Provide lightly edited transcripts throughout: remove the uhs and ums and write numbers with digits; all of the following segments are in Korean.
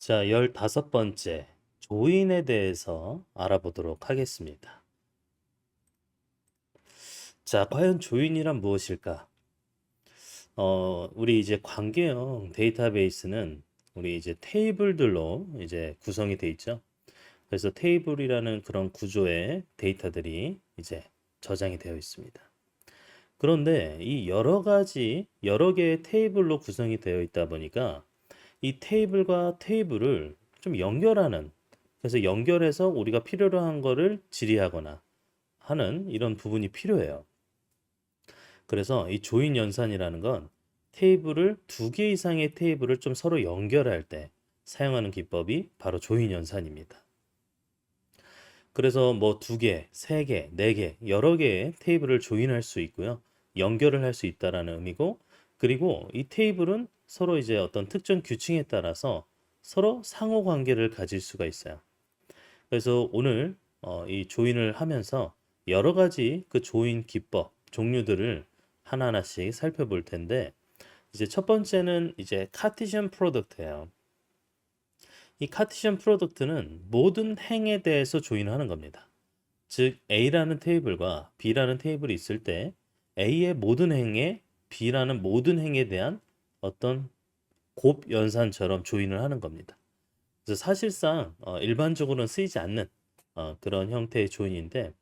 자, 15번째 조인에 대해서 알아보도록 하겠습니다. 자, 과연 조인이란 무엇일까? 우리 이제 관계형 데이터베이스는 우리 이제 테이블들로 이제 구성이 돼 있죠. 그래서 테이블이라는 그런 구조의 데이터들이 이제 저장이 되어 있습니다. 그런데 이 여러 개의 테이블로 구성이 되어 있다 보니까 이 테이블과 테이블을 좀 연결하는, 그래서 연결해서 우리가 필요로 한 거를 질의하거나 하는 이런 부분이 필요해요. 그래서 이 조인 연산이라는 건 테이블을 두 개 이상의 테이블을 좀 서로 연결할 때 사용하는 기법이 바로 조인 연산입니다. 그래서 뭐 두 개, 세 개, 네 개, 여러 개의 테이블을 조인할 수 있고요. 연결을 할 수 있다라는 의미고, 그리고 이 테이블은 서로 이제 어떤 특정 규칙에 따라서 서로 상호 관계를 가질 수가 있어요. 그래서 오늘 이 조인을 하면서 여러 가지 그 조인 기법, 종류들을 하나하나씩 살펴볼 텐데, 이제 첫 번째는 이제 카티션 프로덕트예요. 이 카티션 프로덕트는 모든 행에 대해서 조인하는 겁니다. 즉 A라는 테이블과 B라는 테이블이 있을 때 A의 모든 행에 B라는 모든 행에 대한 어떤 곱 연산처럼 조인을 하는 겁니다. 그래서 사실상 일반적으로는 쓰이지 않는 그런 형태의 조인인데,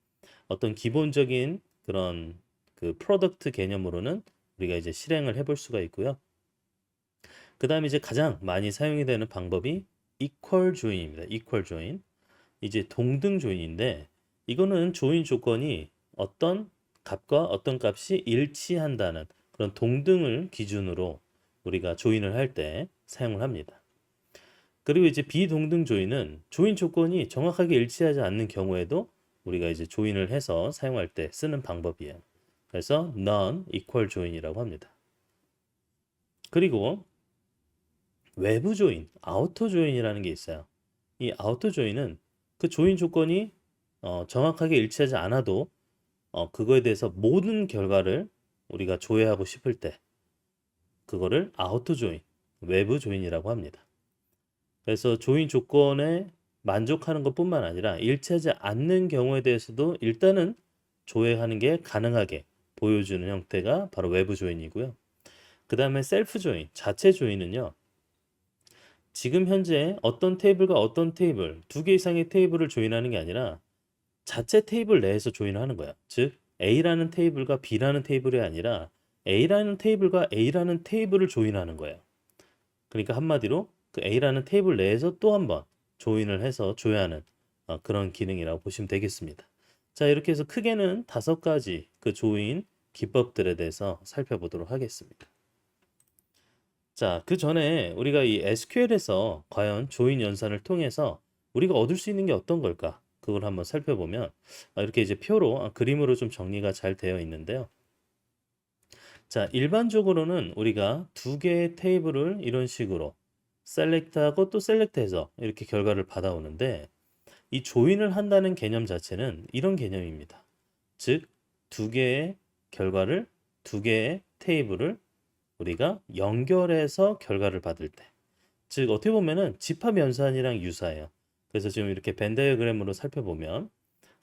어떤 기본적인 그런 그 프로덕트 개념으로는 우리가 이제 실행을 해볼 수가 있고요. 그 다음에 이제 가장 많이 사용이 되는 방법이 equal join입니다. equal join. 이제 동등 조인인데, 이거는 조인 조건이 어떤 값과 어떤 값이 일치한다는 그런 동등을 기준으로 우리가 조인을 할 때 사용을 합니다. 그리고 이제 비동등 조인은 조인 조건이 정확하게 일치하지 않는 경우에도 우리가 이제 조인을 해서 사용할 때 쓰는 방법이에요. 그래서 non-equal 조인이라고 합니다. 그리고 외부 조인, 아우터 조인이라는 게 있어요. 이 아우터 조인은 그 조인 조건이 정확하게 일치하지 않아도 그거에 대해서 모든 결과를 우리가 조회하고 싶을 때 그거를 아우터 조인, 외부 조인이라고 합니다. 그래서 조인 조건에 만족하는 것뿐만 아니라 일치하지 않는 경우에 대해서도 일단은 조회하는 게 가능하게 보여주는 형태가 바로 외부 조인이고요. 그 다음에 셀프 조인, 자체 조인은요. 지금 현재 어떤 테이블과 어떤 테이블, 두 개 이상의 테이블을 조인하는 게 아니라 자체 테이블 내에서 조인하는 거야. 즉 A라는 테이블과 B라는 테이블이 아니라 A라는 테이블과 A라는 테이블을 조인하는 거예요. 그러니까 한마디로 그 A라는 테이블 내에서 또 한 번 조인을 해서 조회하는 그런 기능이라고 보시면 되겠습니다. 자, 이렇게 해서 크게는 5가지 그 조인 기법들에 대해서 살펴보도록 하겠습니다. 자, 그 전에 우리가 이 SQL에서 과연 조인 연산을 통해서 우리가 얻을 수 있는 게 어떤 걸까? 그걸 한번 살펴보면 이렇게 이제 표로 그림으로 좀 정리가 잘 되어 있는데요. 자, 일반적으로는 우리가 두 개의 테이블을 이런 식으로 셀렉트하고 또 셀렉트해서 이렇게 결과를 받아오는데, 이 조인을 한다는 개념 자체는 이런 개념입니다. 즉, 두 개의 결과를, 두 개의 테이블을 우리가 연결해서 결과를 받을 때, 즉 어떻게 보면은 집합 연산이랑 유사해요. 그래서 지금 이렇게 벤 다이어그램으로 살펴보면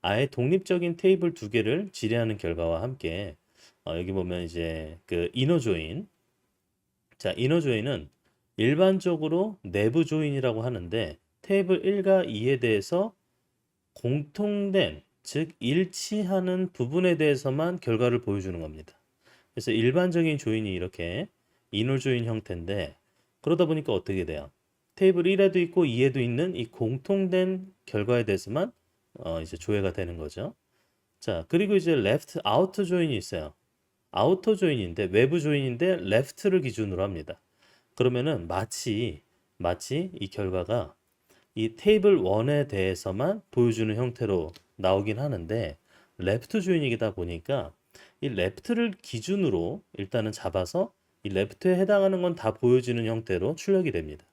아예 독립적인 테이블 두 개를 질의하는 결과와 함께 여기 보면 이제 그 이너 조인, 자 이너 조인은 일반적으로 내부 조인이라고 하는데 테이블 1과 2에 대해서 공통된, 즉 일치하는 부분에 대해서만 결과를 보여주는 겁니다. 그래서 일반적인 조인이 이렇게 이너 조인 형태인데, 그러다 보니까 어떻게 돼요? 테이블 1에도 있고 2에도 있는 이 공통된 결과에 대해서만 이제 조회가 되는 거죠. 자, 그리고 이제 left outer 조인이 있어요. 아우터 조인인데 외부 조인인데 left를 기준으로 합니다. 그러면은 마치 이 결과가 이 테이블 1에 대해서만 보여주는 형태로 나오긴 하는데, 레프트 조인이다 보니까 이 레프트를 기준으로 일단은 잡아서 이 레프트에 해당하는 건 다 보여주는 형태로 출력이 됩니다.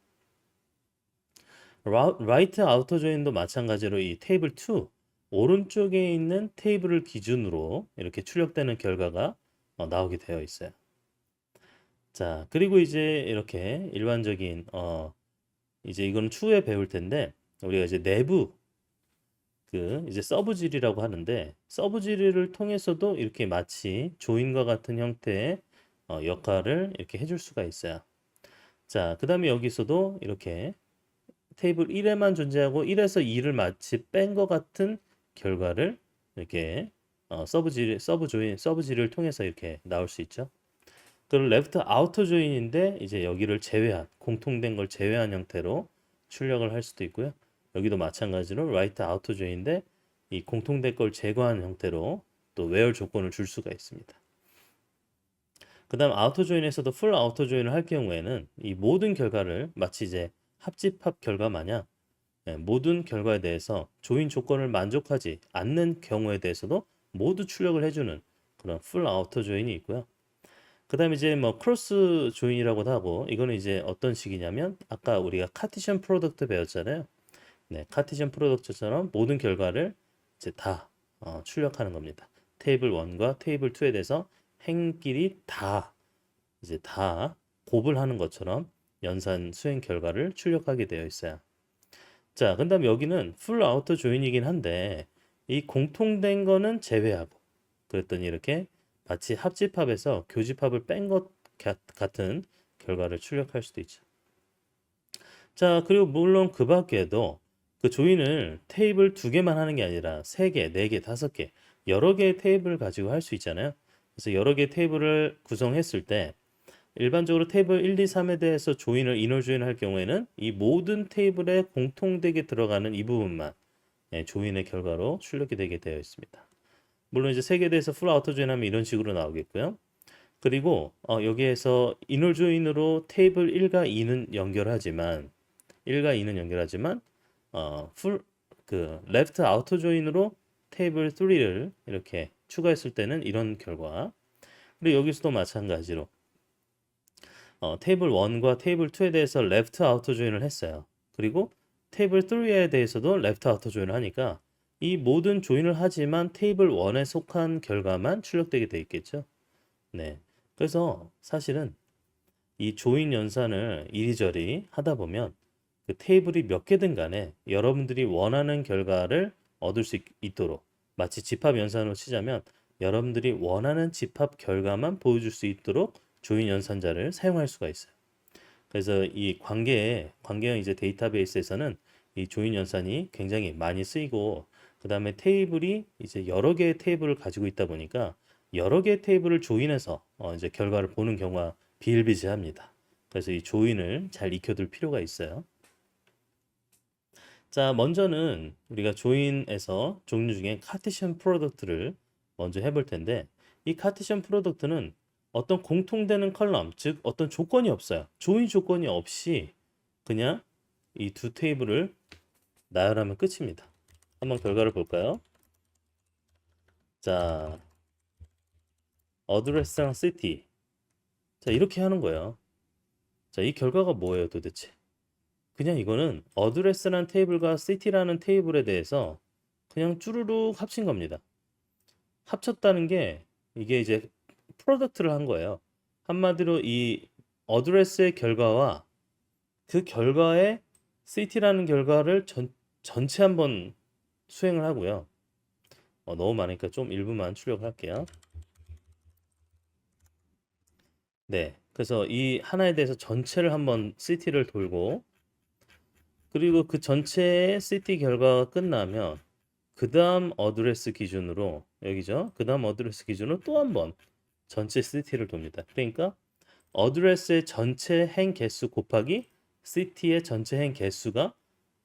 라이트 아우터 조인도 마찬가지로 이 테이블 2 오른쪽에 있는 테이블을 기준으로 이렇게 출력되는 결과가 나오게 되어 있어요. 자, 그리고 이제 이렇게 일반적인 이제 이거는 추후에 배울 텐데 우리가 이제 내부 그 이제 서브지리라고 하는데 서브지리를 통해서도 이렇게 마치 조인과 같은 형태의 역할을 이렇게 해줄 수가 있어요. 자, 그 다음에 여기서도 이렇게 테이블 1에만 존재하고 1에서 2를 마치 뺀 것 같은 결과를 이렇게 서브지리를 통해서 이렇게 나올 수 있죠. 그리고 레프트 아우터 조인인데 이제 여기를 제외한 공통된 걸 제외한 형태로 출력을 할 수도 있고요. 여기도 마찬가지로 라이트 아우터 조인인데 이 공통된 걸 제거한 형태로 또 웨어 조건을 줄 수가 있습니다. 그 다음 아우터 조인에서도 풀 아우터 조인을 할 경우에는 이 모든 결과를 마치 이제 합집합 결과 마냥 모든 결과에 대해서 조인 조건을 만족하지 않는 경우에 대해서도 모두 출력을 해주는 그런 풀 아우터 조인이 있고요. 그 다음에 이제 뭐 크로스 조인이라고도 하고 이거는 이제 어떤 식이냐면 아까 우리가 카티션 프로덕트 배웠잖아요. 네, 카티션 프로덕트처럼 모든 결과를 이제 다 출력하는 겁니다. 테이블 1과 테이블 2에 대해서 행끼리 다 이제 다 곱을 하는 것처럼 연산 수행 결과를 출력하게 되어 있어요. 자, 그 다음에 여기는 풀 아우터 조인이긴 한데 이 공통된 거는 제외하고 그랬더니 이렇게 마치 합집합에서 교집합을 뺀 것 같은 결과를 출력할 수도 있죠. 자, 그리고 물론 그 밖에도 그 조인을 테이블 2개만 하는 게 아니라 3개, 4개, 5개 여러 개의 테이블을 가지고 할 수 있잖아요. 그래서 여러 개의 테이블을 구성했을 때 일반적으로 테이블 1, 2, 3에 대해서 조인을 이너 조인할 경우에는 이 모든 테이블에 공통되게 들어가는 이 부분만 조인의 결과로 출력이 되게 되어 있습니다. 물론 이제 3개에 대해서 풀 아우터 조인하면 이런 식으로 나오겠고요. 그리고 여기에서 이너 조인으로 테이블 1과 2는 연결하지만 풀 그 레프트 아우터 조인으로 테이블 3를 이렇게 추가했을 때는 이런 결과. 그리고 여기서도 마찬가지로 테이블 1과 테이블 2에 대해서 레프트 아우터 조인을 했어요. 그리고 테이블 3에 대해서도 레프트 아우터 조인을 하니까 이 모든 조인을 하지만 테이블 1에 속한 결과만 출력되게 돼 있겠죠. 네. 그래서 사실은 이 조인 연산을 이리저리 하다 보면 그 테이블이 몇 개든 간에 여러분들이 원하는 결과를 얻을 수 있도록 마치 집합 연산으로 치자면 여러분들이 원하는 집합 결과만 보여줄 수 있도록 조인 연산자를 사용할 수가 있어요. 그래서 이 관계형 이제 데이터베이스에서는 이 조인 연산이 굉장히 많이 쓰이고 그 다음에 테이블이 이제 여러 개의 테이블을 가지고 있다 보니까 여러 개의 테이블을 조인해서 이제 결과를 보는 경우가 비일비재합니다. 그래서 이 조인을 잘 익혀둘 필요가 있어요. 자, 먼저는 우리가 조인에서 종류 중에 카티션 프로덕트를 먼저 해볼 텐데 이 카티션 프로덕트는 어떤 공통되는 컬럼, 즉 어떤 조건이 없어요. 조인 조건이 없이 그냥 이 두 테이블을 나열하면 끝입니다. 한번 결과를 볼까요? 자, 어드레스랑 시티. 자, 이렇게 하는 거예요. 자, 이 결과가 뭐예요, 도대체? 그냥 이거는 어드레스라는 테이블과 시티라는 테이블에 대해서 그냥 쭈루룩 합친 겁니다. 합쳤다는 게 이게 이제 프로덕트를 한 거예요. 한마디로 이 어드레스의 결과와 그 결과의 city라는 결과를 전체 한번 수행을 하고요. 너무 많으니까 좀 일부만 출력할게요. 네, 그래서 이 하나에 대해서 전체를 한번 city를 돌고 그리고 그 전체의 city 결과가 끝나면 그 다음 어드레스 기준으로 여기죠. 그 다음 어드레스 기준으로 또 한 번 전체 city를 돕니다. 그러니까 어드레스의 전체 행 개수 곱하기 city의 전체 행 개수가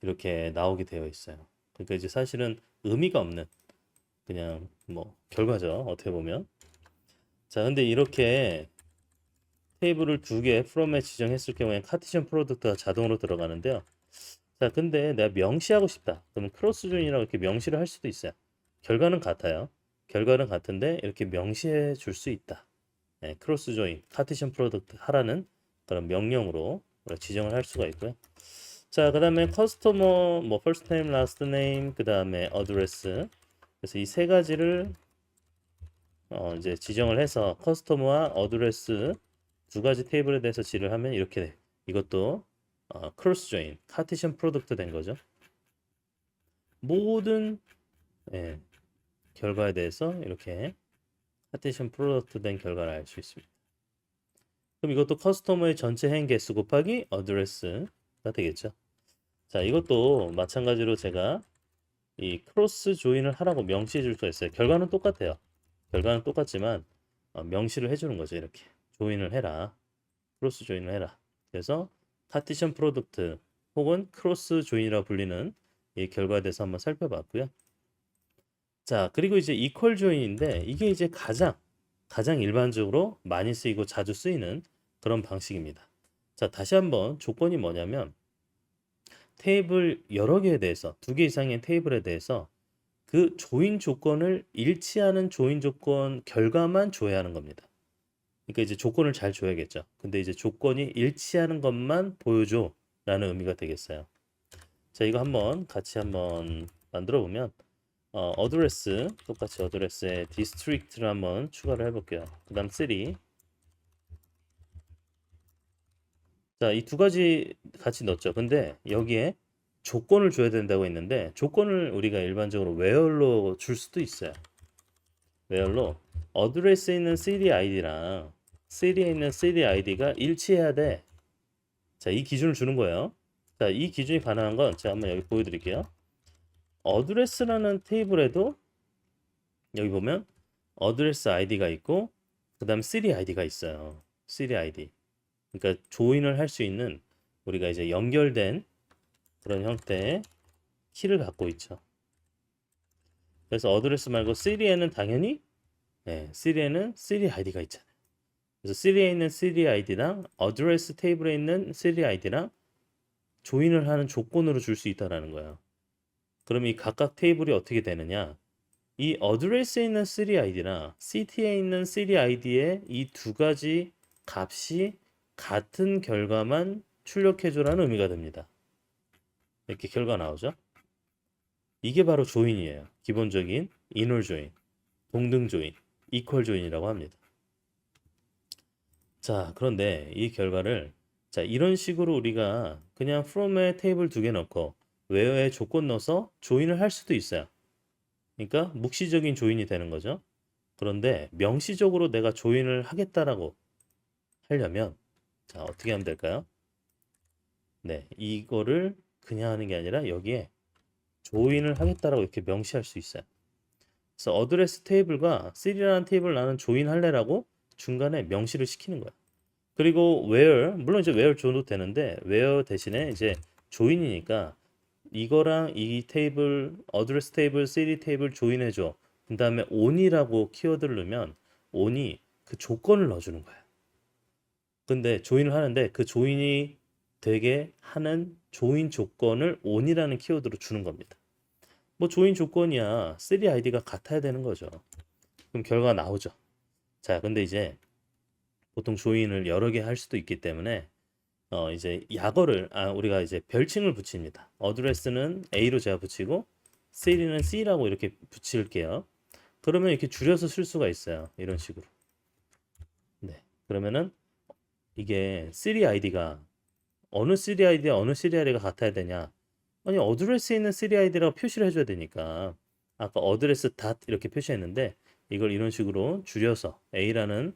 이렇게 나오게 되어 있어요. 그러니까 이제 사실은 의미가 없는 그냥 뭐 결과죠. 어떻게 보면. 자, 근데 이렇게 테이블을 두 개 프롬에 지정했을 경우에 카티션 프로덕트가 자동으로 들어가는데요. 자, 근데 내가 명시하고 싶다. 그러면 크로스 조인이라고 이렇게 명시를 할 수도 있어요. 결과는 같아요. 결과는 같은데 이렇게 명시해 줄 수 있다. 네, 크로스 조인, 카티션 프로덕트 하라는 그런 명령으로 지정을 할 수가 있고요. 자, 그다음에 커스터머 뭐 first name, last name, 그다음에 어드레스. 그래서 이 세 가지를 이제 지정을 해서 커스터머와 어드레스 두 가지 테이블에 대해서 지를 하면 이렇게 이것도 크로스 조인, 카티션 프로덕트 된 거죠. 모든 예, 결과에 대해서 이렇게 카티션 프로덕트 된 결과를 알 수 있습니다. 그럼 이것도 커스터머의 전체 행행 개수 곱하기 어드레스가 되겠죠. 자, 이것도 마찬가지로 제가 이 크로스 조인을 하라고 명시해 줄 수가 있어요. 결과는 똑같아요. 결과는 똑같지만 명시를 해주는 거죠. 이렇게 조인을 해라. 크로스 조인을 해라. 그래서 카티션 프로덕트 혹은 크로스 조인이라 불리는 이 결과에 대해서 한번 살펴봤고요. 자, 그리고 이제 이퀄 조인인데 이게 이제 가장 일반적으로 많이 쓰이고 자주 쓰이는 그런 방식입니다. 자, 다시 한번 조건이 뭐냐면 테이블 여러 개에 대해서 두 개 이상의 테이블에 대해서 그 조인 조건을 일치하는 조인 조건 결과만 조회하는 겁니다. 그러니까 이제 조건을 잘 줘야겠죠. 근데 이제 조건이 일치하는 것만 보여줘 라는 의미가 되겠어요. 자, 이거 같이 한번 만들어 보면 어드레스 똑같이 어드레스에 디스트릭트를 한번 추가를 해볼게요. 그 다음 city. 자, 이 두 가지 같이 넣었죠. 근데 여기에 조건을 줘야 된다고 했는데 조건을 우리가 일반적으로 where로 줄 수도 있어요. where로 어드레스에 있는 city id랑 city에 있는 city id가 일치해야 돼. 자, 이 기준을 주는 거예요. 자, 이 기준이 가능한 건 제가 한번 여기 보여드릴게요. 어드레스라는 테이블에도 여기 보면 어드레스 아이디가 있고 그 다음 city 아이디가 있어요. city 아이디. 그러니까 조인을 할 수 있는 우리가 이제 연결된 그런 형태의 키를 갖고 있죠. 그래서 어드레스 말고 city에는 당연히 city에는 city 아이디가 있잖아요. 그래서 city에 있는 city 아이디랑 어드레스 테이블에 있는 city 아이디랑 조인을 하는 조건으로 줄 수 있다라는 거예요. 그럼 이 각각 테이블이 어떻게 되느냐? 이 어드레스에 있는 city id나 city에 있는 city id의 이 두 가지 값이 같은 결과만 출력해줘라는 의미가 됩니다. 이렇게 결과 나오죠? 이게 바로 조인이에요. 기본적인 인월 조인, 동등 조인, 이퀄 조인이라고 합니다. 자, 그런데 이 결과를 자, 이런 식으로 우리가 그냥 from에 테이블 두 개 넣고 where에 조건 넣어서 조인을 할 수도 있어요. 그러니까 묵시적인 조인이 되는 거죠. 그런데 명시적으로 내가 조인을 하겠다라고 하려면 자, 어떻게 하면 될까요? 네, 이거를 그냥 하는 게 아니라 여기에 조인을 하겠다라고 이렇게 명시할 수 있어요. 그래서 어드레스 테이블과 c라는 테이블 나는 조인할래라고 중간에 명시를 시키는 거야. 그리고 where 물론 이제 where 줘도 되는데 where 대신에 이제 조인이니까 이거랑 이 테이블 어드레스 테이블 city 테이블 조인해줘. 그 다음에 on이라고 키워드를 넣으면 on이 그 조건을 넣어주는 거야. 근데 조인을 하는데 그 조인이 되게 하는 조인 조건을 on이라는 키워드로 주는 겁니다. 뭐 조인 조건이야 city id가 같아야 되는 거죠. 그럼 결과가 나오죠. 자, 근데 이제 보통 조인을 여러 개 할 수도 있기 때문에 이제 약어를 우리가 이제 별칭을 붙입니다. 어드레스는 A로 제가 붙이고 city는 C라고 이렇게 붙일게요. 그러면 이렇게 줄여서 쓸 수가 있어요. 이런 식으로. 네. 그러면은 이게 city id가 어느 city id와 어느 city id가 같아야 되냐? 아니 어드레스에 있는 city id라고 표시를 해줘야 되니까 아까 어드레스 닷 이렇게 표시했는데 이걸 이런 식으로 줄여서 A라는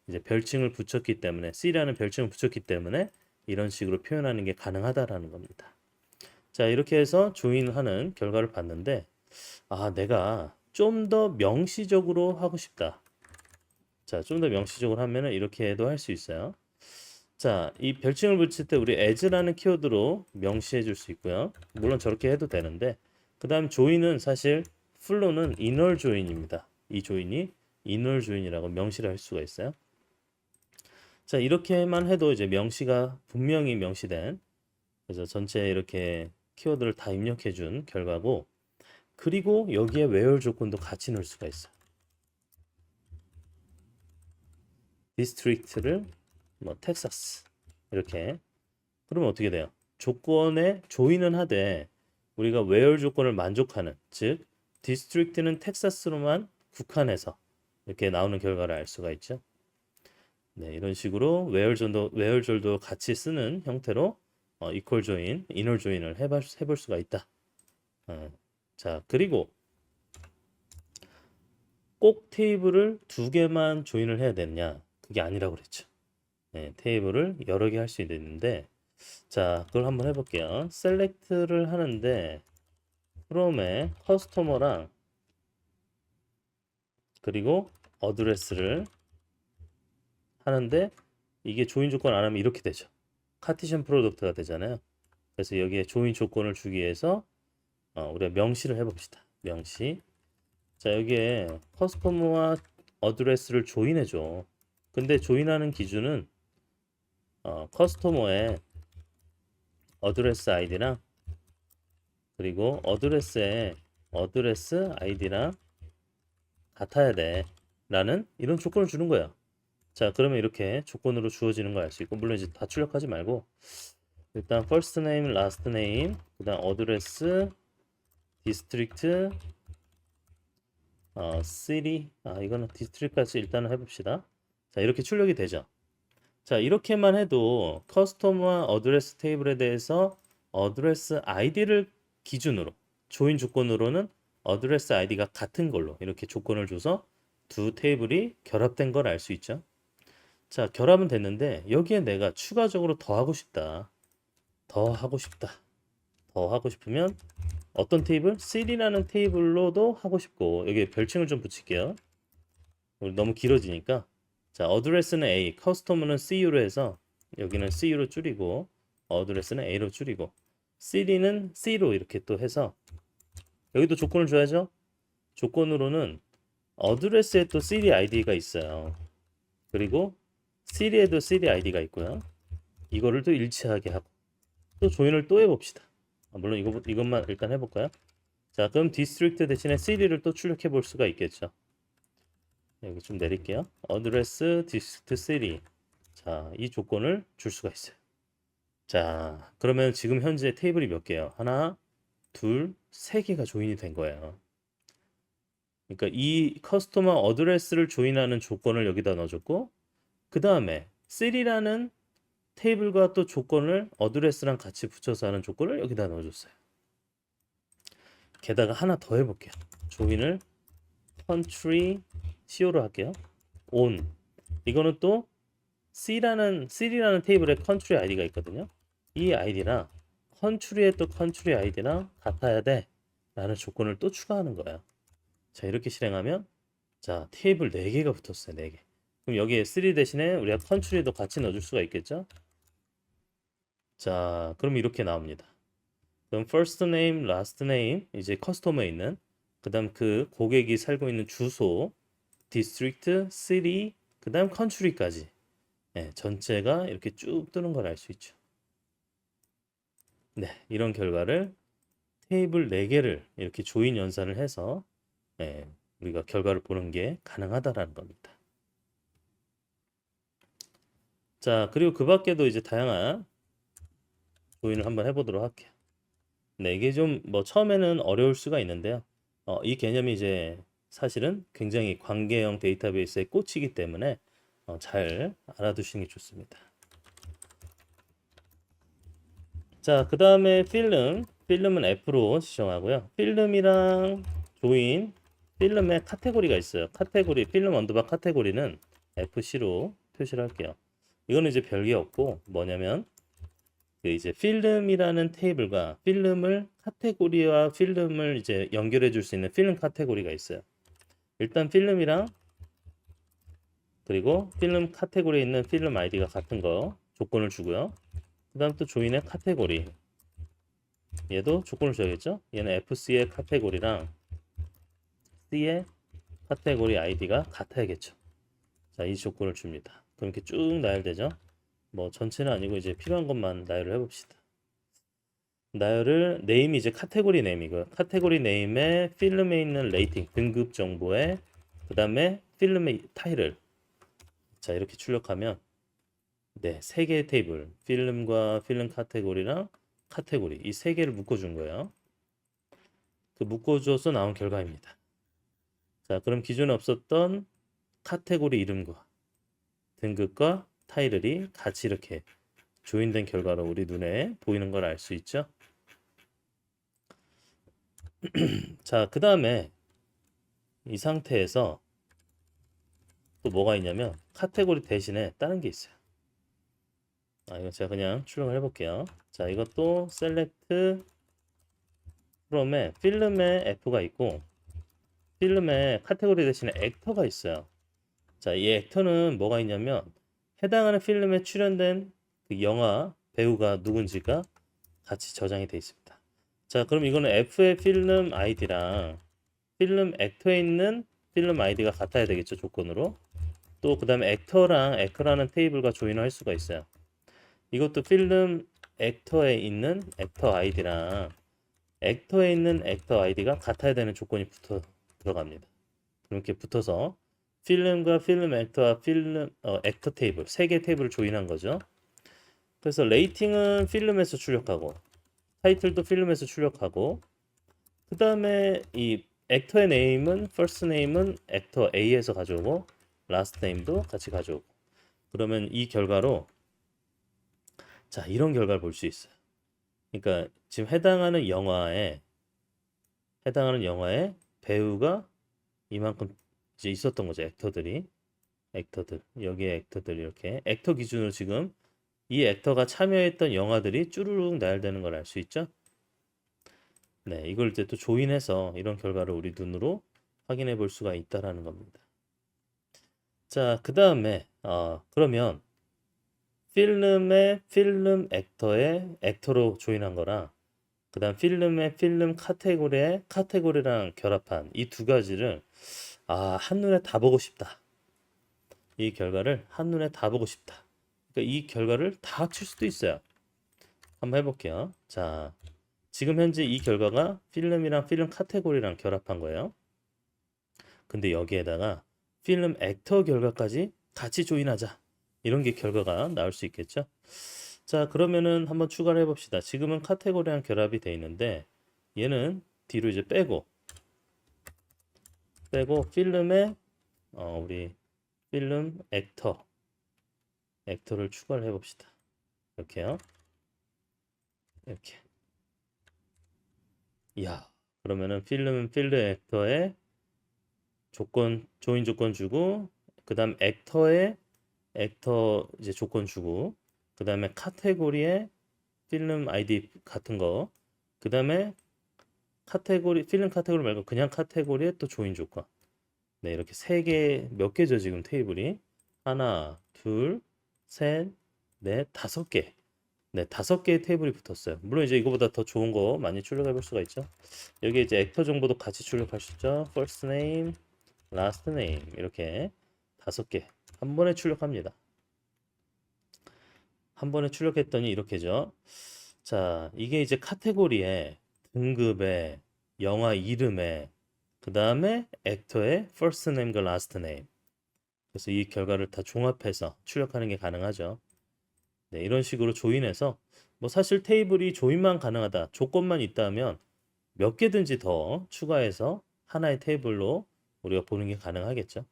이제 별칭을 붙였기 때문에 C라는 별칭을 붙였기 때문에 이런 식으로 표현하는 게 가능하다라는 겁니다. 자, 이렇게 해서 조인하는 결과를 봤는데 내가 좀 더 명시적으로 하고 싶다. 자, 좀 더 명시적으로 하면은 이렇게도 할 수 있어요. 자, 이 별칭을 붙일 때 우리 as라는 키워드로 명시해 줄 수 있고요. 물론 저렇게 해도 되는데 그 다음 조인은 사실 플로는 inner 조인입니다. 이 조인이 inner 조인이라고 명시를 할 수가 있어요. 자, 이렇게만 해도 이제 명시가 분명히 명시된 그래서 전체 이렇게 키워드를 다 입력해 준 결과고 그리고 여기에 where 조건도 같이 넣을 수가 있어요. 디스트릭트를 뭐 텍사스 이렇게 그러면 어떻게 돼요? 조건에 조인은 하되 우리가 where 조건을 만족하는 즉 디스트릭트는 텍사스로만 국한해서 이렇게 나오는 결과를 알 수가 있죠. 네, 이런 식으로 where절도 같이 쓰는 형태로 equal join, inner join을 해볼 수가 있다. 자, 그리고 꼭 테이블을 두 개만 조인을 해야 되느냐? 그게 아니라고 그랬죠. 테이블을 여러 개 할 수 있는데, 자, 그걸 한번 해볼게요. 셀렉트를 하는데, from에 커스터머랑 그리고 어드레스를 하는데, 이게 조인 조건 안 하면 이렇게 되죠. 카티션 프로덕트가 되잖아요. 그래서 여기에 조인 조건을 주기 위해서 우리가 명시를 해봅시다. 명시. 자, 여기에 커스터머와 어드레스를 조인해줘. 근데 조인하는 기준은 커스터머의 어드레스 아이디랑 그리고 어드레스의 어드레스 아이디랑 같아야 돼 라는 이런 조건을 주는 거야. 자, 그러면 이렇게 조건으로 주어지는 걸 알 수 있고, 물론 이제 다 출력하지 말고 일단 first name, last name, 그 다음 어드레스, 디스트릭트, city, 이거는 디스트릭트까지 일단은 해봅시다. 자, 이렇게 출력이 되죠. 자, 이렇게만 해도 커스텀과 어드레스 테이블에 대해서 어드레스 아이디를 기준으로 조인 조건으로는 어드레스 아이디가 같은 걸로 이렇게 조건을 줘서 두 테이블이 결합된 걸 알 수 있죠. 자, 결합은 됐는데 여기에 내가 추가적으로 더 하고 싶다. 더 하고 싶다. 더 하고 싶으면 어떤 테이블? city라는 테이블로도 하고 싶고 여기에 별칭을 좀 붙일게요. 너무 길어지니까. 자, 어드레스는 A, 커스터머는 CU로 해서 여기는 CU로 줄이고 어드레스는 A로 줄이고 city는 C로 이렇게 또 해서 여기도 조건을 줘야죠. 조건으로는 어드레스에 또 city ID가 있어요. 그리고 city에도 city ID가 있고요. 이거를 또 일치하게 하고 또 조인을 또 해봅시다. 물론 이것만 일단 해볼까요? 자, 그럼 디스트릭트 대신에 city를 또 출력해 볼 수가 있겠죠. 여기 좀 내릴게요. 어드레스 디스트릭트 city. 자, 이 조건을 줄 수가 있어요. 자, 그러면 지금 현재 테이블이 몇 개예요? 하나, 둘, 세 개가 조인이 된 거예요. 그러니까 이 커스터머 어드레스를 조인하는 조건을 여기다 넣어줬고 그 다음에 city라는 테이블과 또 조건을 어드레스랑 같이 붙여서 하는 조건을 여기다 넣어줬어요. 게다가 하나 더 해볼게요. 조인을 country CO로 할게요. on 이거는 또 city라는 테이블에 country ID가 있거든요. 이 아이디랑 country의 또 country 아이디랑 같아야 돼 라는 조건을 또 추가하는 거예요. 자, 이렇게 실행하면 자, 테이블 4개가 붙었어요. 4개. 그럼 여기에 3 대신에 우리가 country도 같이 넣어줄 수가 있겠죠? 자, 그럼 이렇게 나옵니다. 그럼 first name, last name 이제 커스터머에 있는 그다음 그 고객이 살고 있는 주소, district, city, 그다음 country까지 전체가 이렇게 쭉 뜨는 걸 알 수 있죠. 네, 이런 결과를 테이블 4개를 이렇게 조인 연산을 해서 우리가 결과를 보는 게 가능하다라는 겁니다. 자, 그리고 그 밖에도 이제 다양한 조인을 한번 해보도록 할게요. 네, 이게 좀 뭐 처음에는 어려울 수가 있는데요. 이 개념이 이제 사실은 굉장히 관계형 데이터베이스에 꽂히기 때문에 잘 알아두시는 게 좋습니다. 자, 그 다음에 필름은 F로 지정하고요. 필름이랑 조인, 필름의 카테고리가 있어요. 카테고리, 필름 언더바 카테고리는 FC로 표시를 할게요. 이거는 이제 별게 없고 뭐냐면 그 이제 필름이라는 테이블과 필름을 카테고리와 필름을 이제 연결해 줄 수 있는 필름 카테고리가 있어요. 일단 필름이랑 그리고 필름 카테고리에 있는 필름 아이디가 같은 거 조건을 주고요. 그 다음 또 조인의 카테고리 얘도 조건을 줘야겠죠. 얘는 FC의 카테고리랑 C의 카테고리 아이디가 같아야겠죠. 자, 이 조건을 줍니다. 그럼 이렇게 쭉 나열되죠. 뭐 전체는 아니고 이제 필요한 것만 나열을 해봅시다. 나열을 네임이 이제 카테고리 네임이고요. 카테고리 네임에 필름에 있는 레이팅 등급 정보에 그 다음에 필름의 타일을 자 이렇게 출력하면 네, 3개의 테이블 필름과 필름 카테고리랑 카테고리 이 3개를 묶어준 거예요. 그 묶어줘서 나온 결과입니다. 자, 그럼 기존에 없었던 카테고리 이름과 등급과 타이틀이 같이 이렇게 조인된 결과로 우리 눈에 보이는 걸 알 수 있죠. 자, 그 다음에 이 상태에서 또 뭐가 있냐면 카테고리 대신에 다른 게 있어요. 이거 제가 그냥 출력을 해볼게요. 자, 이것도 셀렉트 프롬에 필름에 F가 있고 필름에 카테고리 대신에 액터가 있어요. 자, 이 액터는 뭐가 있냐면 해당하는 필름에 출연된 그 영화 배우가 누군지가 같이 저장이 되어 있습니다. 자, 그럼 이거는 F의 필름 아이디랑 필름 액터에 있는 필름 아이디가 같아야 되겠죠, 조건으로. 또 그 다음에 액터랑 액터라는 테이블과 조인을 할 수가 있어요. 이것도 필름 액터에 있는 액터 아이디랑 액터에 있는 액터 아이디가 같아야 되는 조건이 붙어 들어갑니다. 이렇게 붙어서 필름과 필름 액터와 필름 액터 테이블 세 개 테이블을 조인한 거죠. 그래서 레이팅은 필름에서 출력하고 타이틀도 필름에서 출력하고 그 다음에 이 액터의 네임은 first name은 액터 A에서 가져오고 last name도 같이 가져오고 그러면 이 결과로 자 이런 결과를 볼 수 있어요. 그러니까 지금 해당하는 영화에 배우가 이만큼 이제 있었던 거죠. 액터들 여기에 액터들 이렇게 액터 기준으로 지금 이 액터가 참여했던 영화들이 쭈루룩 나열되는 걸 알 수 있죠. 네, 이걸 이제 또 조인해서 이런 결과를 우리 눈으로 확인해 볼 수가 있다라는 겁니다. 자, 그 다음에 그러면 필름의 필름 액터에 액터로 조인한 거랑 그 다음 필름의 필름 카테고리에 카테고리랑 결합한 이 두 가지를 한눈에 다 보고 싶다. 이 결과를 한눈에 다 보고 싶다. 그러니까 이 결과를 다 합칠 수도 있어요. 한번 해볼게요. 자, 지금 현재 이 결과가 필름이랑 필름 카테고리랑 결합한 거예요. 근데 여기에다가 필름 액터 결과까지 같이 조인하자. 이런 게 결과가 나올 수 있겠죠. 자, 그러면은 한번 추가를 해봅시다. 지금은 카테고리랑 결합이 돼 있는데 얘는 뒤로 이제 빼고 필름에 우리 필름 액터를 추가를 해봅시다. 이렇게요. 이렇게. 이야, 그러면은 필름 액터에 조인 조건 주고, 그 다음 액터 이제 조건 주고, 그 다음에 카테고리에 필름 아이디 같은 거, 그 다음에 필름 카테고리 말고 그냥 카테고리에 또 조인 조건. 네, 이렇게 몇 개죠, 지금 테이블이? 하나, 둘, 셋, 넷, 5개. 네, 5개의 테이블이 붙었어요. 물론 이제 이거보다 더 좋은 거 많이 출력해 볼 수가 있죠. 여기 이제 액터 정보도 같이 출력할 수 있죠. first name, last name 이렇게 5개 한 번에 출력합니다. 한 번에 출력했더니 이렇게죠. 자, 이게 이제 카테고리에 등급에 영화 이름에 그 다음에 액터의 first name과 last name. 그래서 이 결과를 다 종합해서 출력하는 게 가능하죠. 네, 이런 식으로 조인해서 뭐 사실 테이블이 조인만 가능하다. 조건만 있다면 몇 개든지 더 추가해서 하나의 테이블로 우리가 보는 게 가능하겠죠.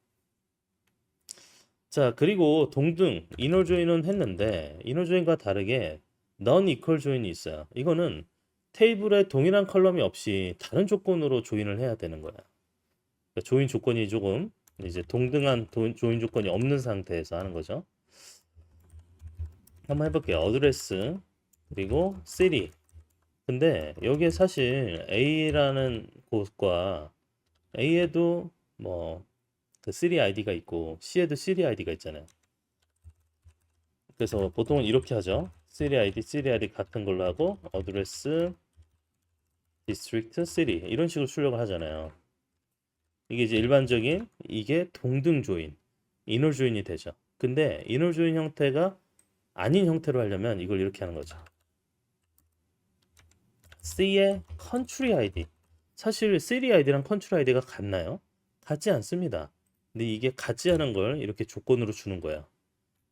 자, 그리고 동등 이너 조인은 했는데 이너 조인과 다르게 non equal 조인이 있어요. 이거는 테이블에 동일한 컬럼이 없이 다른 조건으로 조인을 해야 되는 거야. 그러니까 조인 조건이 조금 이제 동등한 조인 조건이 없는 상태에서 하는 거죠. 한번 해볼게요. 어드레스 그리고 city. 근데 여기에 사실 A라는 곳과 A에도 뭐 그 city ID가 있고 C에도 city ID가 있잖아요. 그래서 보통은 이렇게 하죠. city ID 같은 걸로 하고 어드레스 디스트릭트 city 이런 식으로 출력을 하잖아요. 이게 이제 일반적인 이게 동등 조인, 이너 조인이 되죠. 근데 이너 조인 형태가 아닌 형태로 하려면 이걸 이렇게 하는 거죠. C의 컨트리 아이디. 사실 city 아이디랑 컨트리 아이디가 같나요? 같지 않습니다. 근데 이게 같지 않은 걸 이렇게 조건으로 주는 거예요.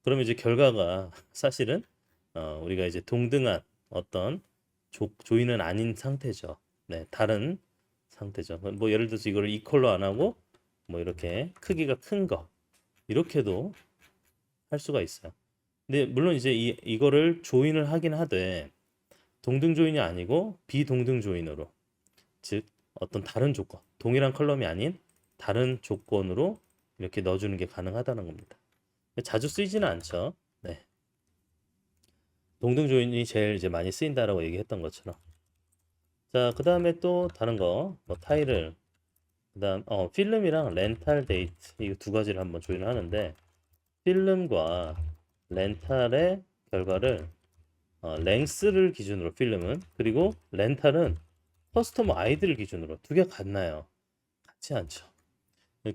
그러면 이제 결과가 사실은 우리가 이제 동등한 어떤 조인은 아닌 상태죠. 네, 다른 상태죠. 뭐 예를 들어서 이거를 이퀄로 안 하고 뭐 이렇게 크기가 큰 거 이렇게도 할 수가 있어요. 근데 물론 이제 이거를 조인을 하긴 하되 동등 조인이 아니고 비동등 조인으로, 즉 어떤 다른 조건, 동일한 컬럼이 아닌 다른 조건으로 이렇게 넣어주는 게 가능하다는 겁니다. 자주 쓰이지는 않죠. 네. 동등 조인이 제일 이제 많이 쓰인다라고 얘기했던 것처럼. 자, 그 다음에 또 다른 거, 뭐 타일을, 그다음 필름이랑 렌탈 데이트 이 두 가지를 한번 조인을 하는데, 필름과 렌탈의 결과를 랭스를 기준으로 필름은, 그리고 렌탈은 커스텀 아이디를 기준으로 두 개 같나요? 같지 않죠.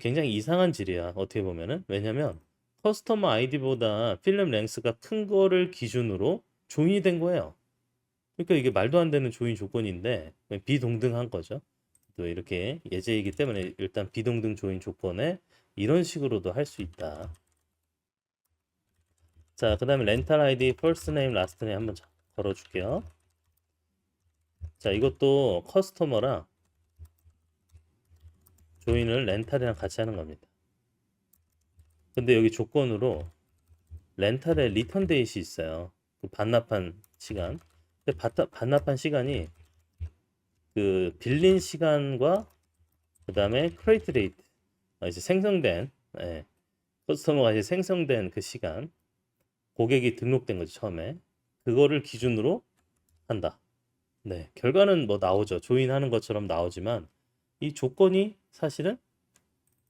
굉장히 이상한 질이야 어떻게 보면은. 왜냐면 커스텀 아이디보다 필름 랭스가 큰 거를 기준으로 조인이 된 거예요. 그러니까 이게 말도 안 되는 조인 조건인데 비동등한 거죠. 또 이렇게 예제이기 때문에 일단 비동등 조인 조건에 이런 식으로도 할 수 있다. 자, 그 다음에 렌탈 아이디 first name, last name 한번 걸어줄게요. 자, 이것도 커스터머랑 조인을 렌탈이랑 같이 하는 겁니다. 근데 여기 조건으로 렌탈에 리턴 데이시 있어요. 그 반납한 시간. 근데 반납한 시간이 그 빌린 시간과 그 다음에 크레이트 데이트, 이제 생성된, 예, 커스터머가 이제 생성된 그 시간, 고객이 등록된 거죠 처음에. 그거를 기준으로 한다. 네, 결과는 뭐 나오죠. 조인하는 것처럼 나오지만 이 조건이 사실은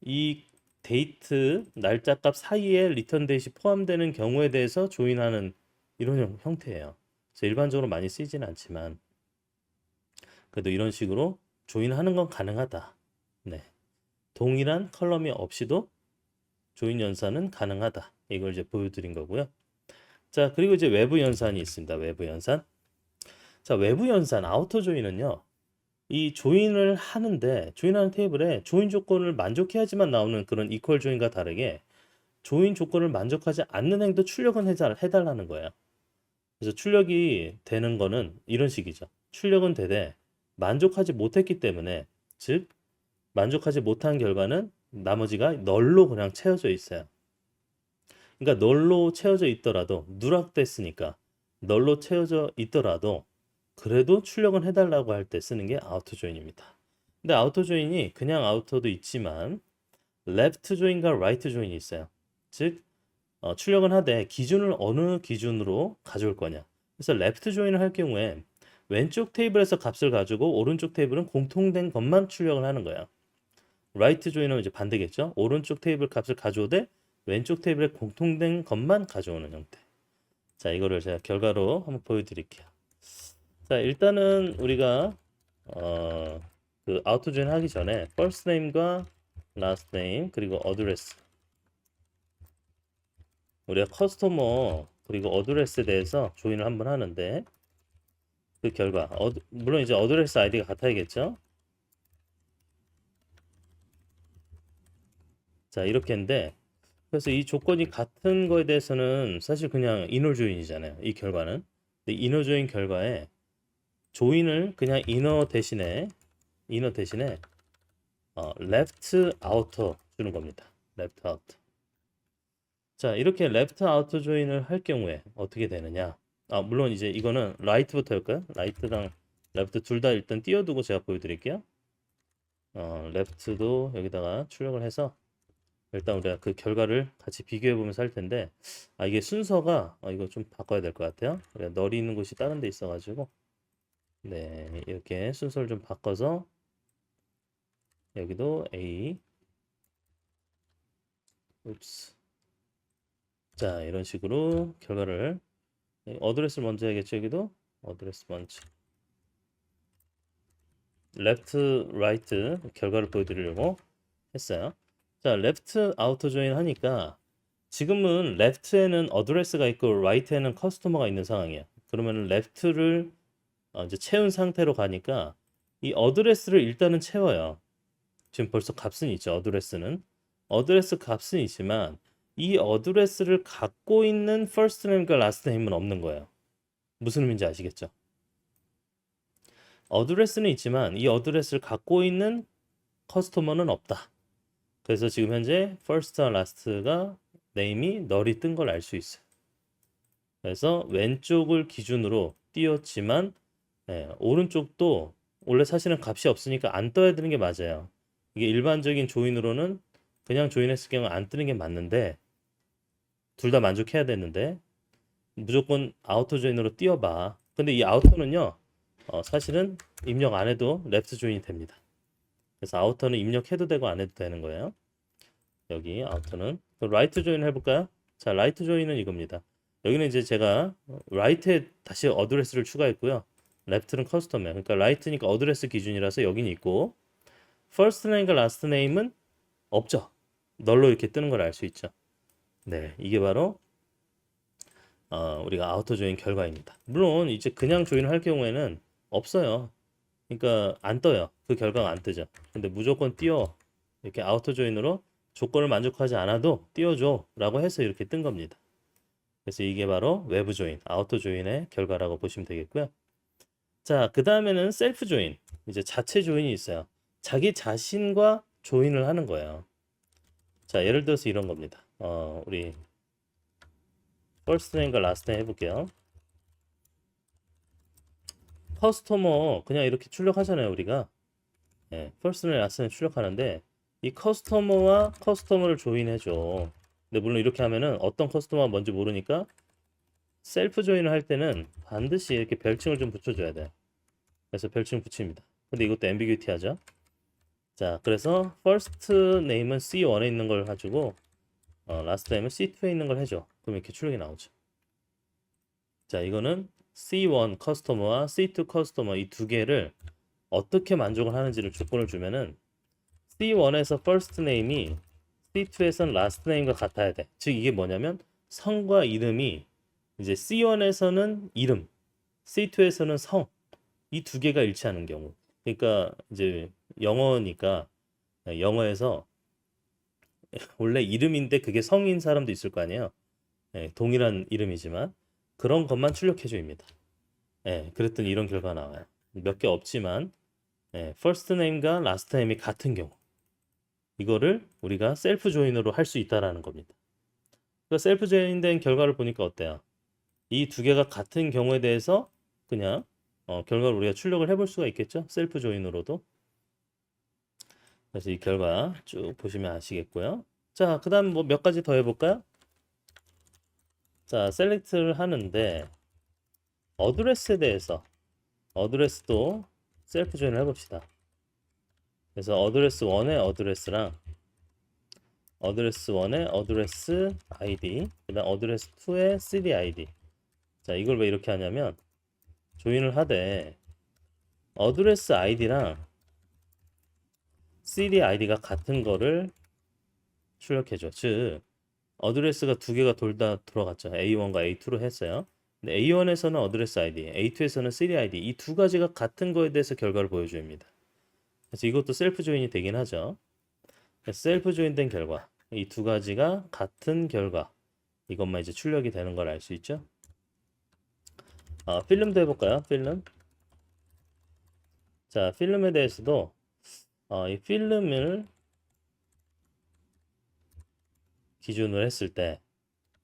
이 데이트 날짜값 사이에 리턴 데이시 포함되는 경우에 대해서 조인하는 이런 형태예요. 그래서 일반적으로 많이 쓰이지는 않지만 그래도 이런 식으로 조인하는 건 가능하다. 네, 동일한 컬럼이 없이도 조인 연산은 가능하다. 이걸 이제 보여드린 거고요. 자, 그리고 이제 외부 연산이 있습니다. 외부 연산. 자, 외부 연산 아우터 조인은요. 이 조인을 하는데 조인하는 테이블에 조인 조건을 만족해야지만 나오는 그런 이퀄 조인과 다르게 조인 조건을 만족하지 않는 행도 출력은 해달라는 거예요. 그래서 출력이 되는 거는 이런 식이죠. 출력은 되되 만족하지 못했기 때문에, 즉 만족하지 못한 결과는 나머지가 널로 그냥 채워져 있어요. 그러니까 널로 채워져 있더라도 누락됐으니까 널로 채워져 있더라도 그래도 출력은 해달라고 할 때 쓰는 게 아우터 조인입니다. 근데 아우터 조인이 그냥 아우터도 있지만 레프트 조인과 라이트 조인이 있어요. 즉 출력은 하되 기준을 어느 기준으로 가져올 거냐. 그래서 레프트 조인을 할 경우에 왼쪽 테이블에서 값을 가지고 오른쪽 테이블은 공통된 것만 출력을 하는 거예요. 라이트 조인은 이제 반대겠죠. 오른쪽 테이블 값을 가져오되 왼쪽 테이블에 공통된 것만 가져오는 형태. 자, 이거를 제가 결과로 한번 보여드릴게요. 자, 일단은 우리가 그 아우터 조인 하기 전에 first name과 last name 그리고 어드레스, 우리가 커스터머 그리고 어드레스에 대해서 조인을 한번 하는데 그 결과 물론 이제 어드레스 아이디가 같아야겠죠. 자, 이렇게인데 그래서 이 조건이 같은 거에 대해서는 사실 그냥 이너 조인이잖아요. 이 결과는. 근데 이너 조인 결과에 조인을 그냥 이너 대신에 left outer 주는 겁니다. left out. 자, 이렇게 left out 조인을 할 경우에 어떻게 되느냐? 물론 이제 이거는 right부터 할까요? right랑 left 둘 다 일단 띄워두고 제가 보여드릴게요. left도 여기다가 출력을 해서 일단 우리가 그 결과를 같이 비교해 보면서 할 텐데, 이게 순서가 이거 좀 바꿔야 될 것 같아요. 우리가 널이 있는 곳이 다른 데 있어가지고, 네, 이렇게 순서를 좀 바꿔서 여기도 A, 읍스. 자, 이런 식으로 결과를 어드레스를 먼저 해야겠죠. 여기도 어드레스 먼저. 레프트, 라이트 결과를 보여드리려고 했어요. 자, 레프트 아우터 조인 하니까 지금은 레프트에는 어드레스가 있고 라이트에는 커스터머가 있는 상황이에요. 그러면 레프트를 이제 채운 상태로 가니까 이 어드레스를 일단은 채워요. 지금 벌써 값은 있죠. 어드레스 값은 있지만 이 어드레스를 갖고 있는 first name과 last name은 없는 거예요. 무슨 의미인지 아시겠죠? 어드레스는 있지만 이 어드레스를 갖고 있는 커스터머는 없다. 그래서 지금 현재 first와 last가 name이 널이 뜬 걸 알 수 있어요. 그래서 왼쪽을 기준으로 띄웠지만 오른쪽도 원래 사실은 값이 없으니까 안 떠야 되는 게 맞아요. 이게 일반적인 조인으로는 그냥 조인했을 경우 안 뜨는 게 맞는데 둘 다 만족해야 되는데 무조건 아우터 조인으로 띄워봐. 근데 이 아우터는요, 사실은 입력 안 해도 레프트 조인이 됩니다. 그래서 아우터는 입력해도 되고 안 해도 되는 거예요. 여기 아우터는 라이트 조인 해볼까요? 자, 라이트 조인은 이겁니다. 여기는 이제 제가 라이트에 다시 어드레스를 추가했고요. 레프트는 커스텀이에요. 그러니까 라이트니까 어드레스 기준이라서 여기는 있고 first name과 last name은 없죠. 널로 이렇게 뜨는 걸 알 수 있죠. 네, 이게 바로 우리가 아우터 조인 결과입니다. 물론 이제 그냥 조인을 할 경우에는 없어요. 그러니까 안 떠요. 그 결과가 안 뜨죠. 근데 무조건 띄워. 이렇게 아우터 조인으로 조건을 만족하지 않아도 띄워줘 라고 해서 이렇게 뜬 겁니다. 그래서 이게 바로 외부 조인, 아우터 조인의 결과라고 보시면 되겠고요. 자, 그 다음에는 셀프 조인. 이제 자체 조인이 있어요. 자기 자신과 조인을 하는 거예요. 자, 예를 들어서 이런 겁니다. 우리 first name과 last name 해볼게요. 커스터머 그냥 이렇게 출력하잖아요, 우리가. first name, last name 출력하는데 이 커스터머와 커스터머를 조인해줘. 근데 물론 이렇게 하면은 어떤 커스터머가 뭔지 모르니까 셀프 조인을 할 때는 반드시 이렇게 별칭을 좀 붙여줘야 돼요. 그래서 별칭 붙입니다. 근데 이것도 ambiguity 하죠. 자, 그래서 first name은 C1에 있는 걸 가지고 last name은 C2에 있는 걸 해줘. 그럼 이렇게 출력이 나오죠. 자, 이거는 C1 커스터머와 C2 커스터머 이 두 개를 어떻게 만족을 하는지를 조건을 주면은 C1에서 first name이 C2에선 last name과 같아야 돼. 즉 이게 뭐냐면 성과 이름이 이제 C1에서는 이름, C2에서는 성, 이 두 개가 일치하는 경우. 그러니까 이제 영어니까 영어에서 원래 이름인데 그게 성인 사람도 있을 거 아니에요. 동일한 이름이지만 그런 것만 출력해 줍니다. 그랬더니 이런 결과가 나와요. 몇 개 없지만 first name과 last name이 같은 경우 이거를 우리가 셀프 조인으로 할 수 있다라는 겁니다. 그러니까 셀프 조인된 결과를 보니까 어때요? 이 두 개가 같은 경우에 대해서 그냥 결과를 우리가 출력을 해볼 수가 있겠죠? 셀프 조인으로도. 그래서 이 결과 쭉 보시면 아시겠고요. 자, 그 다음 뭐 몇 가지 더 해볼까요? 자, 셀렉트를 하는데 어드레스에 대해서 어드레스도 셀프 조인을 해봅시다. 그래서 어드레스 1의 어드레스랑 어드레스 1의 어드레스 ID 그 다음 어드레스 2의 city ID. 자, 이걸 왜 이렇게 하냐면 조인을 하되 어드레스 ID랑 city ID가 같은 거를 출력해줘. 즉 어드레스가 두 개가 돌다 들어갔죠. A1과 A2로 했어요. 근데 A1에서는 어드레스 ID, A2에서는 city ID 이 두 가지가 같은 거에 대해서 결과를 보여줍니다. 그래서 이것도 셀프 조인이 되긴 하죠. 셀프 조인된 결과 이 두 가지가 같은 결과 이것만 이제 출력이 되는 걸 알 수 있죠. 필름도 해볼까요? 필름. 자, 필름에 대해서도 이 필름을 기준으로 했을 때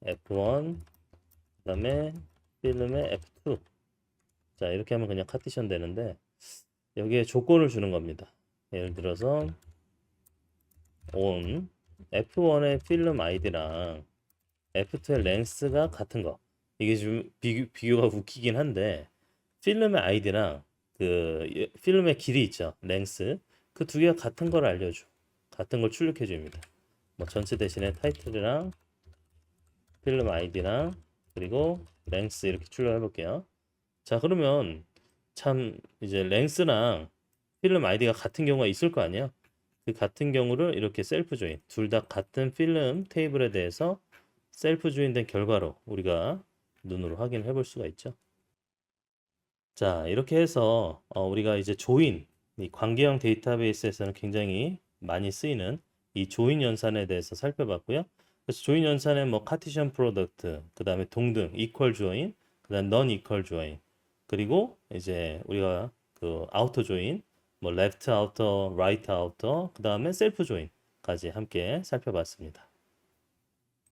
F1 그 다음에 필름의 F2 자 이렇게 하면 그냥 카티션 되는데 여기에 조건을 주는 겁니다. 예를 들어서 on F1의 필름 아이디랑 F2의 랭스가 같은 거 이게 좀 비교가 웃기긴 한데 필름의 아이디랑 그 필름의 길이 있죠 랭스 그 두 개가 같은 걸 알려줘 같은 걸 출력해 줍니다. 뭐 전체 대신에 타이틀이랑 필름 아이디랑 그리고 랭스 이렇게 출력해 볼게요. 자 그러면 참 이제 랭스랑 필름 아이디가 같은 경우가 있을 거 아니에요. 그 같은 경우를 이렇게 셀프 조인 둘 다 같은 필름 테이블에 대해서 셀프 조인된 결과로 우리가 눈으로 확인해 볼 수가 있죠. 자 이렇게 해서 우리가 이제 조인 이 관계형 데이터베이스에서는 굉장히 많이 쓰이는 이 조인 연산에 대해서 살펴봤고요. 그래서 조인 연산에 뭐 카티션 프로덕트, 그 다음에 동등, 이퀄 조인, 그 다음 넌 이퀄 조인, 그리고 이제 우리가 그 아우터 조인, 뭐 레프트 아우터, 라이트 아우터, 그 다음에 셀프 조인까지 함께 살펴봤습니다.